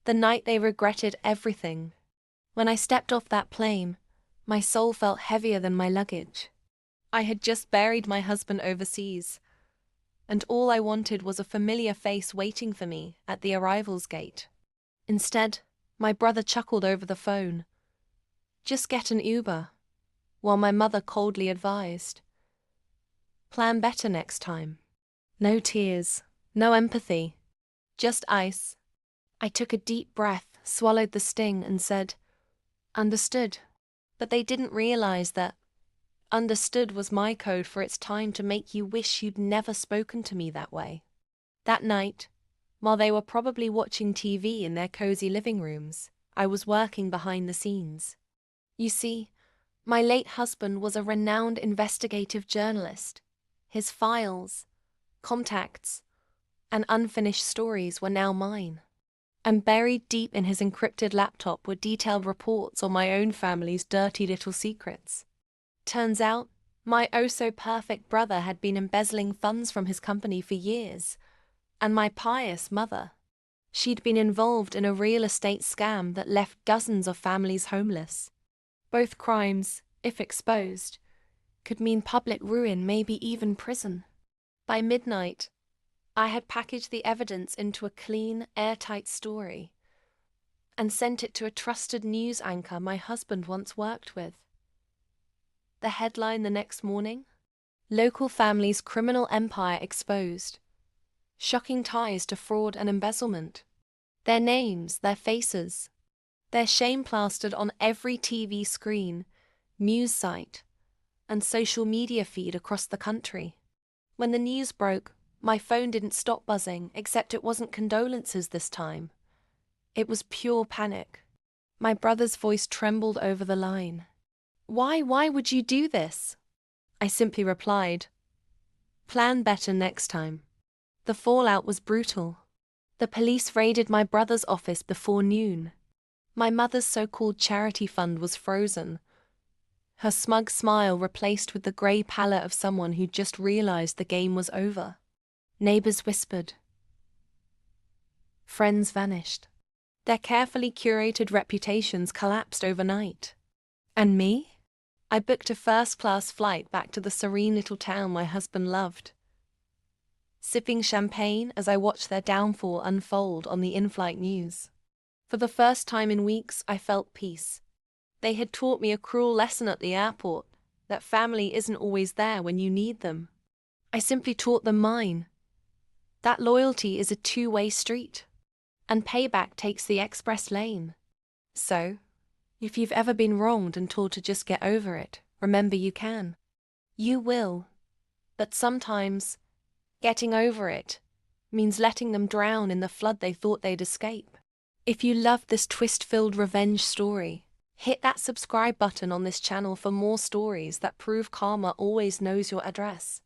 The night they regretted everything. When I stepped off that plane, my soul felt heavier than my luggage. I had just buried my husband overseas, and all I wanted was a familiar face waiting for me at the arrivals gate. Instead, my brother chuckled over the phone. Just get an Uber, while my mother coldly advised, plan better next time. No tears, no empathy, just ice. I took a deep breath, swallowed the sting, and said, understood. But they didn't realize that understood was my code for it's time to make you wish you'd never spoken to me that way. That night, while they were probably watching TV in their cozy living rooms, I was working behind the scenes. You see, my late husband was a renowned investigative journalist. His files, contacts, and unfinished stories were now mine. And buried deep in his encrypted laptop were detailed reports on my own family's dirty little secrets. Turns out, my oh-so-perfect brother had been embezzling funds from his company for years, and my pious mother, she'd been involved in a real estate scam that left dozens of families homeless. Both crimes, if exposed, could mean public ruin, maybe even prison. By midnight, I had packaged the evidence into a clean, airtight story and sent it to a trusted news anchor my husband once worked with. The headline the next morning? Local family's criminal empire exposed. Shocking ties to fraud and embezzlement. Their names, their faces, their shame plastered on every TV screen, news site, and social media feed across the country. When the news broke, my phone didn't stop buzzing, except it wasn't condolences this time. It was pure panic. My brother's voice trembled over the line. Why would you do this? I simply replied, plan better next time. The fallout was brutal. The police raided my brother's office before noon. My mother's so-called charity fund was frozen, her smug smile replaced with the grey pallor of someone who just realized the game was over. Neighbors whispered. Friends vanished. Their carefully curated reputations collapsed overnight. And me? I booked a first-class flight back to the serene little town my husband loved, sipping champagne as I watched their downfall unfold on the in-flight news. For the first time in weeks, I felt peace. They had taught me a cruel lesson at the airport, that family isn't always there when you need them. I simply taught them mine. That loyalty is a two-way street, and payback takes the express lane. So, if you've ever been wronged and told to just get over it, remember you can. You will. But sometimes, getting over it means letting them drown in the flood they thought they'd escape. If you love this twist-filled revenge story, hit that subscribe button on this channel for more stories that prove karma always knows your address.